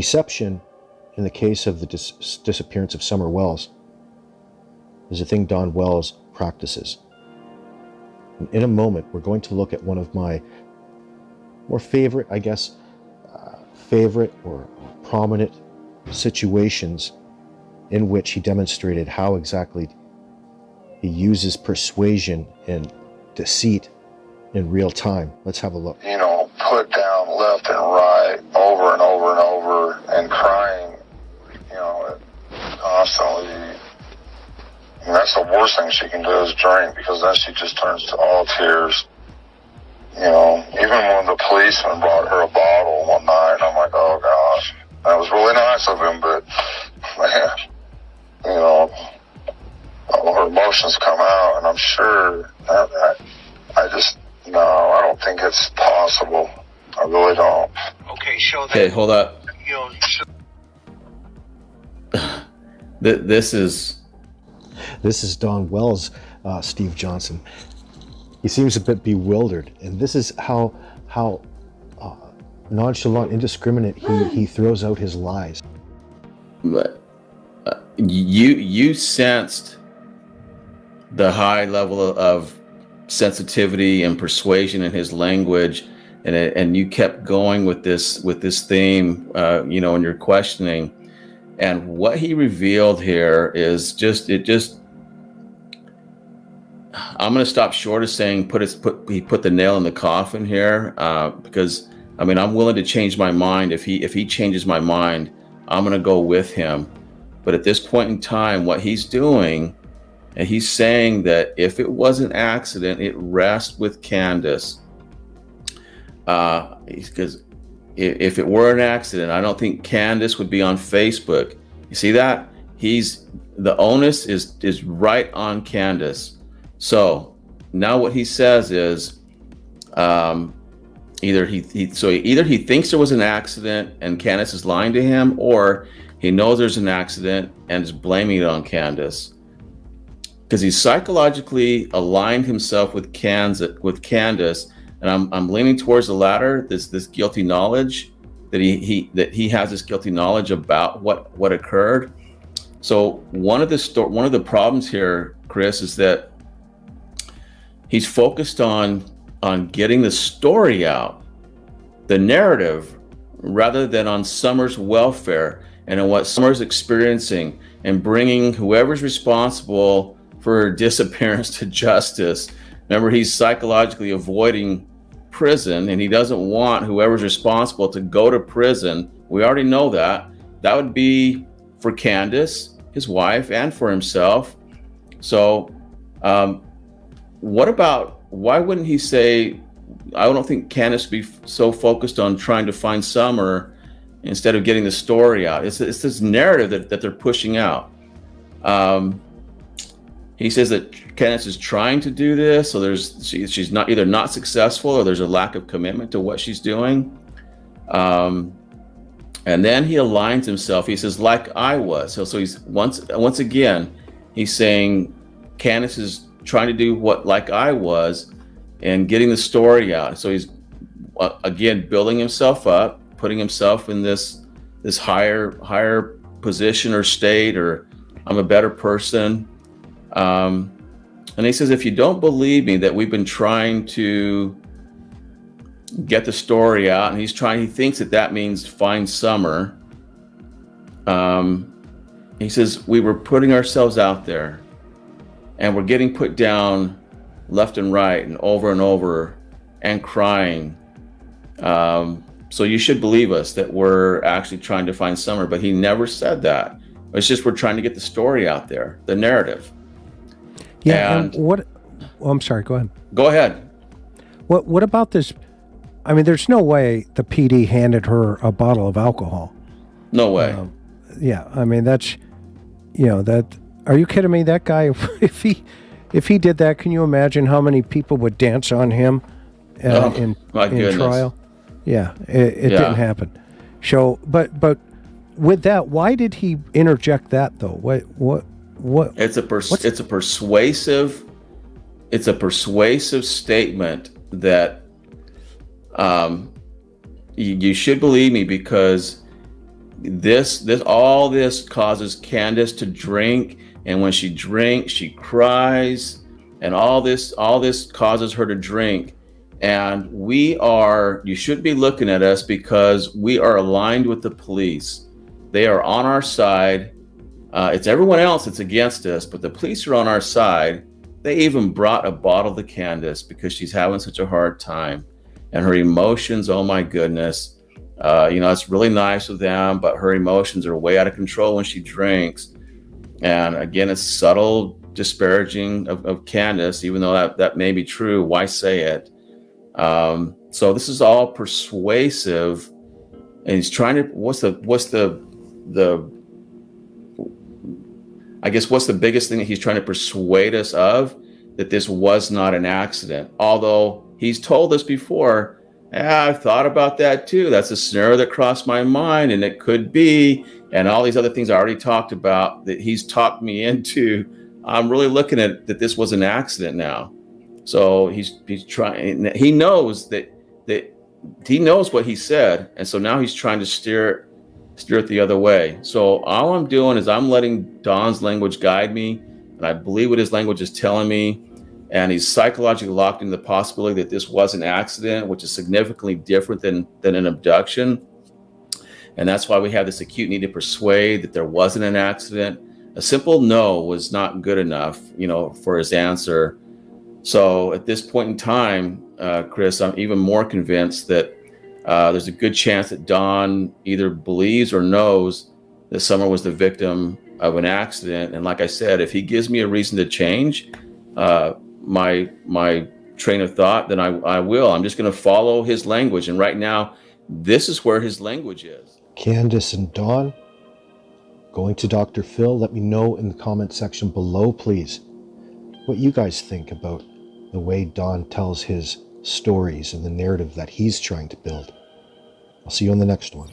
Deception, in the case of the disappearance of Summer Wells, is a thing Don Wells practices. And in a moment, we're going to look at one of my more favorite, I guess, favorite or prominent situations in which he demonstrated how exactly he uses persuasion and deceit in real time. Let's have a look. Put down left and right over and over and over and crying, constantly. And that's the worst thing she can do is drink, because then she just turns to all tears. Even when the policeman brought her a bottle one night, I'm like, oh gosh. That was really nice of him, but man, all her emotions come out, and I'm sure I don't think it's possible. I really don't. Okay, show that. Okay, hold up. This is Don Wells, Steve Johnson. He seems a bit bewildered, and this is how nonchalant, indiscriminate he throws out his lies. But you sensed the high level of sensitivity and persuasion in his language, and you kept going with this theme, in your questioning. And what he revealed here is I'm going to stop short of saying he put the nail in the coffin here, because I'm willing to change my mind. If he changes my mind, I'm going to go with him. But at this point in time, what he's doing, and he's saying that if it was an accident, it rests with Candace. Because if it were an accident, I don't think Candace would be on Facebook. You see that? The onus is right on Candace. So now what he says is, either he thinks there was an accident and Candace is lying to him, or he knows there's an accident and is blaming it on Candace, because he psychologically aligned himself with Candace, and I'm leaning towards the latter. This guilty knowledge that he has this guilty knowledge about what occurred. So one of the problems here, Chris, is that he's focused on getting the story out, the narrative, rather than on Summer's welfare and on what Summer's experiencing, and bringing whoever's responsible for her disappearance to justice. Remember, he's psychologically avoiding prison, and he doesn't want whoever's responsible to go to prison. We already know that. That would be for Candace, his wife, and for himself. So why wouldn't he say, I don't think Candace would be so focused on trying to find Summer instead of getting the story out. It's this narrative that they're pushing out. He says that Candace is trying to do this, so she's not successful, or there's a lack of commitment to what she's doing. And then he aligns himself. He says, like I was. So he's once again, he's saying Candace is trying to do what like I was, and getting the story out. So he's again building himself up, putting himself in this higher position or state, or I'm a better person. And he says, if you don't believe me that we've been trying to get the story out, and he thinks that means find Summer. He says, we were putting ourselves out there, and we're getting put down left and right and over and crying. So you should believe us that we're actually trying to find Summer. But he never said that. It's just we're trying to get the story out there, the narrative. Yeah, and what? Oh, I'm sorry. Go ahead. Go ahead. What about this? I mean, there's no way the PD handed her a bottle of alcohol. No way. Yeah, I mean that's, that. Are you kidding me? That guy, if he did that, can you imagine how many people would dance on him in trial? Yeah, it didn't happen. So, but with that, why did he interject that though? What? It's a persuasive statement that you should believe me, because all this causes Candace to drink, and when she drinks, she cries, and all this causes her to drink. And you should be looking at us because we are aligned with the police. They are on our side. It's everyone else that's against us, but the police are on our side. They even brought a bottle to Candace because she's having such a hard time. And her emotions, oh my goodness. It's really nice of them, but her emotions are way out of control when she drinks. And again, it's subtle disparaging of Candace, even though that may be true. Why say it? So this is all persuasive, and he's trying to. What's the biggest thing that he's trying to persuade us of? That this was not an accident. Although he's told us before, I've thought about that too. That's a scenario that crossed my mind, and it could be, and all these other things I already talked about that he's talked me into. I'm really looking at that this was an accident now. So he's trying. He knows that he knows what he said, and so now he's trying to steer it the other way. So all I'm doing is I'm letting Don's language guide me, and I believe what his language is telling me. And he's psychologically locked into the possibility that this was an accident, which is significantly different than an abduction. And that's why we have this acute need to persuade that there wasn't an accident. A simple no was not good enough, for his answer. So at this point in time, Chris, I'm even more convinced that there's a good chance that Don either believes or knows that Summer was the victim of an accident. And like I said, if he gives me a reason to change my train of thought, then I will. I'm just going to follow his language. And right now, this is where his language is. Candace and Don, going to Dr. Phil. Let me know in the comment section below, please, what you guys think about the way Don tells his stories and the narrative that he's trying to build. I'll see you on the next one.